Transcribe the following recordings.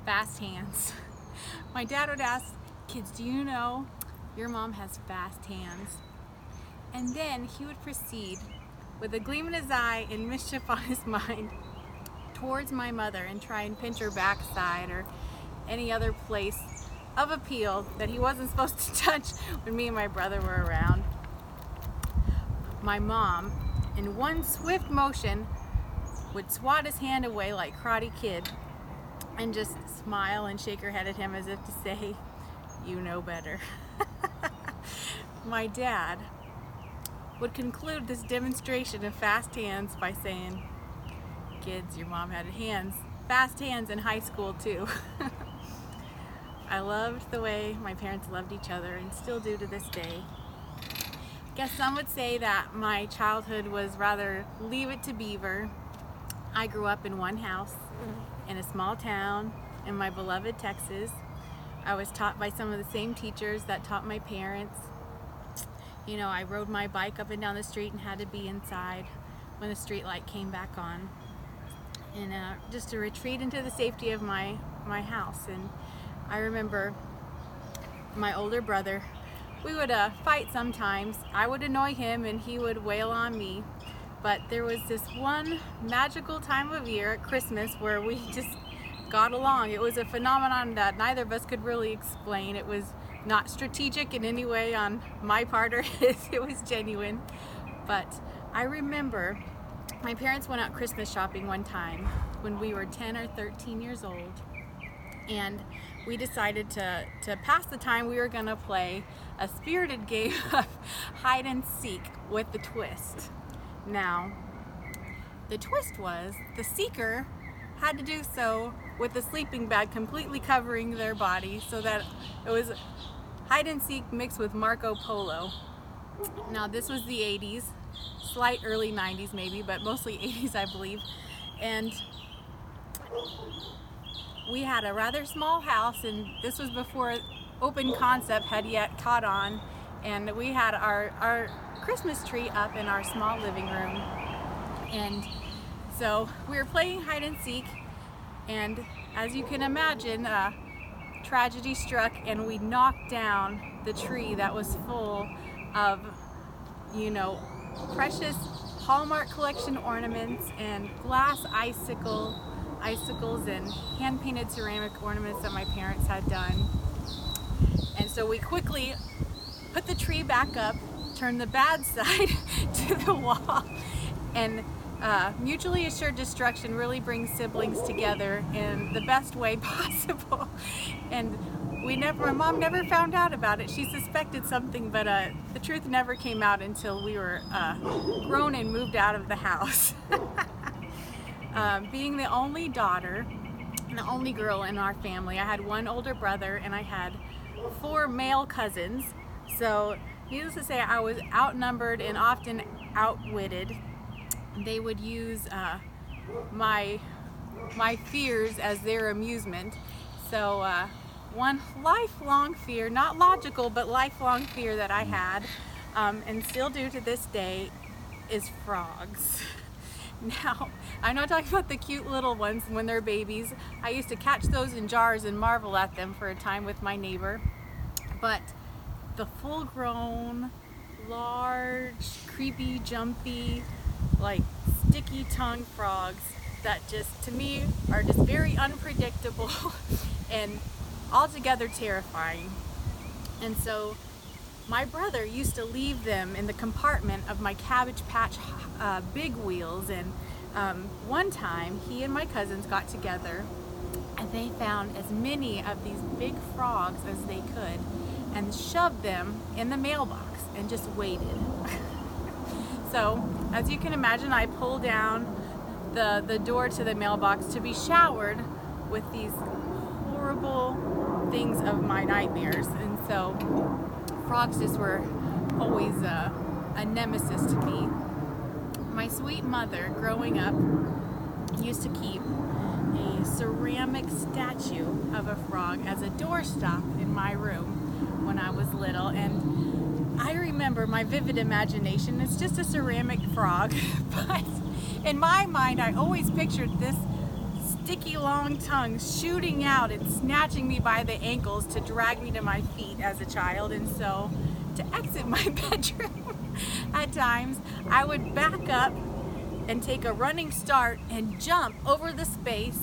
fast hands. My dad would ask kids, do you know your mom has fast hands? And then he would proceed with a gleam in his eye and mischief on his mind towards my mother and try and pinch her backside or any other place of appeal that he wasn't supposed to touch when me and my brother were around. My mom, in one swift motion, would swat his hand away like Karate Kid and just smile and shake her head at him as if to say, you know better. My dad would conclude this demonstration of fast hands by saying, kids, your mom had fast hands in high school too. I loved the way my parents loved each other and still do to this day. I guess some would say that my childhood was rather leave it to beaver. I grew up in one house in a small town in my beloved Texas. I was taught by some of the same teachers that taught my parents. You know, I rode my bike up and down the street and had to be inside when the street light came back on. And just to retreat into the safety of my house. And I remember my older brother, we would fight sometimes. I would annoy him and he would wail on me. But there was this one magical time of year at Christmas where we just got along. It was a phenomenon that neither of us could really explain. It was not strategic in any way on my part or his. It was genuine. But I remember my parents went out Christmas shopping one time when we were 10 or 13 years old, and we decided to pass the time. We were going to play a spirited game of hide and seek with the twist. Now, the twist was the seeker had to do so with a sleeping bag completely covering their body, so that it was hide and seek mixed with Marco Polo. Now, this was the 80s. Slight early 90s maybe, but mostly 80s I believe. And we had a rather small house, and this was before open concept had yet caught on, and we had our Christmas tree up in our small living room. And so we were playing hide and seek, and as you can imagine, tragedy struck and we knocked down the tree that was full of, you know, precious Hallmark collection ornaments and glass icicles and hand-painted ceramic ornaments that my parents had done. And so we quickly put the tree back up, turned the bad side to the wall, and mutually assured destruction really brings siblings together in the best way possible. And my mom never found out about it. She suspected something, but the truth never came out until we were grown and moved out of the house. Being the only daughter and the only girl in our family, I had one older brother and I had 4 male cousins. So needless to say, I was outnumbered and often outwitted. They would use my fears as their amusement. So one lifelong fear, not logical, but lifelong fear that I had, and still do to this day, is frogs. Now, I'm not talking about the cute little ones when they're babies. I used to catch those in jars and marvel at them for a time with my neighbor. But the full-grown, large, creepy, jumpy, like sticky tongue frogs that just, to me, are just very unpredictable and altogether terrifying. And so my brother used to leave them in the compartment of my Cabbage Patch big wheels, and one time he and my cousins got together and they found as many of these big frogs as they could and shoved them in the mailbox and just waited. So as you can imagine, I pulled down the door to the mailbox to be showered with these horrible things of my nightmares. And so frogs just were always a nemesis to me. My sweet mother, growing up, used to keep a ceramic statue of a frog as a doorstop in my room when I was little. And I remember my vivid imagination, it's just a ceramic frog, but in my mind I always pictured this sticky long tongue shooting out and snatching me by the ankles to drag me to my feet as a child. And so to exit my bedroom at times, I would back up and take a running start and jump over the space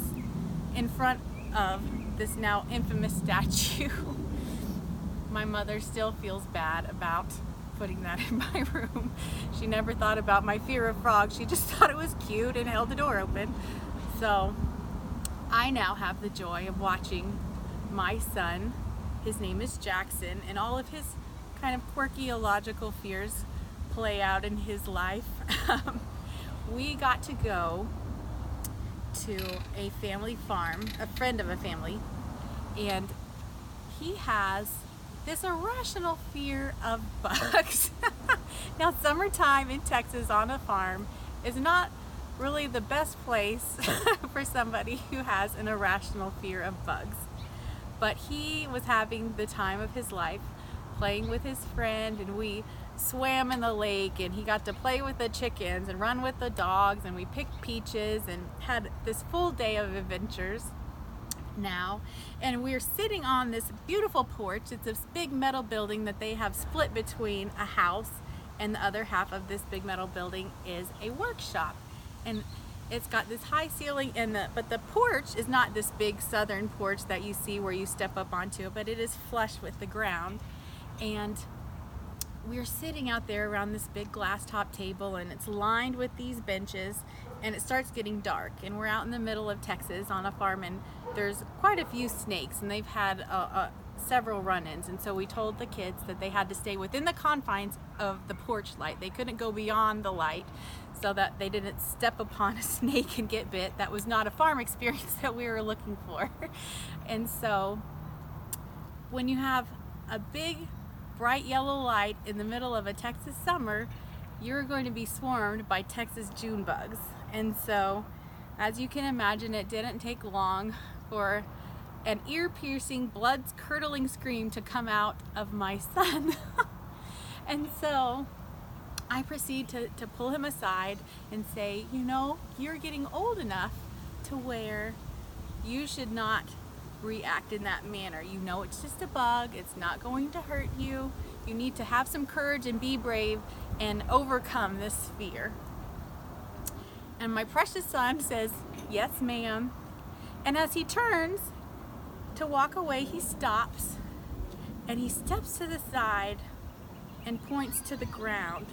in front of this now infamous statue. My mother still feels bad about putting that in my room. She never thought about my fear of frogs. She just thought it was cute and held the door open. So I now have the joy of watching my son, his name is Jackson, and all of his kind of quirky illogical fears play out in his life. We got to go to a family farm, a friend of a family, and he has this irrational fear of bugs. Now, summertime in Texas on a farm is not really the best place for somebody who has an irrational fear of bugs. But he was having the time of his life playing with his friend, and we swam in the lake, and he got to play with the chickens and run with the dogs, and we picked peaches and had this full day of adventures now. And we're sitting on this beautiful porch. It's this big metal building that they have split between a house, and the other half of this big metal building is a workshop. And it's got this high ceiling, but the porch is not this big southern porch that you see where you step up onto it, but it is flush with the ground. And we're sitting out there around this big glass top table, and it's lined with these benches, and it starts getting dark, and we're out in the middle of Texas on a farm, and there's quite a few snakes, and they've had several run-ins. And so we told the kids that they had to stay within the confines of the porch light. They couldn't go beyond the light so that they didn't step upon a snake and get bit. That was not a farm experience that we were looking for. And so when you have a big bright yellow light in the middle of a Texas summer, you're going to be swarmed by Texas June bugs. And so, as you can imagine, it didn't take long for an ear-piercing, blood-curdling scream to come out of my son. And so I proceed to pull him aside and say, you know, you're getting old enough to where you should not react in that manner. You know, it's just a bug. It's not going to hurt you. You need to have some courage and be brave and overcome this fear. And my precious son says, yes, ma'am. And as he turns to walk away, he stops and he steps to the side and points to the ground.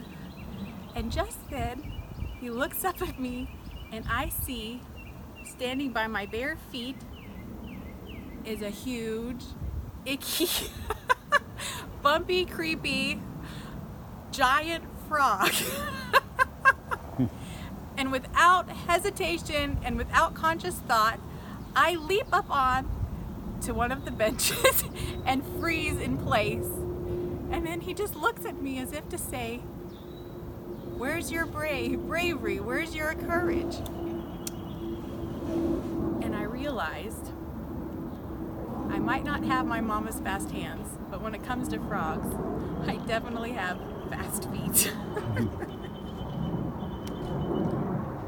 And just then he looks up at me, and I see standing by my bare feet is a huge, icky, bumpy, creepy, giant frog. And without hesitation and without conscious thought, I leap up on to one of the benches and freeze in place. And then he just looks at me as if to say, where's your bravery? Where's your courage? And I realized I might not have my mama's fast hands, but when it comes to frogs, I definitely have fast feet.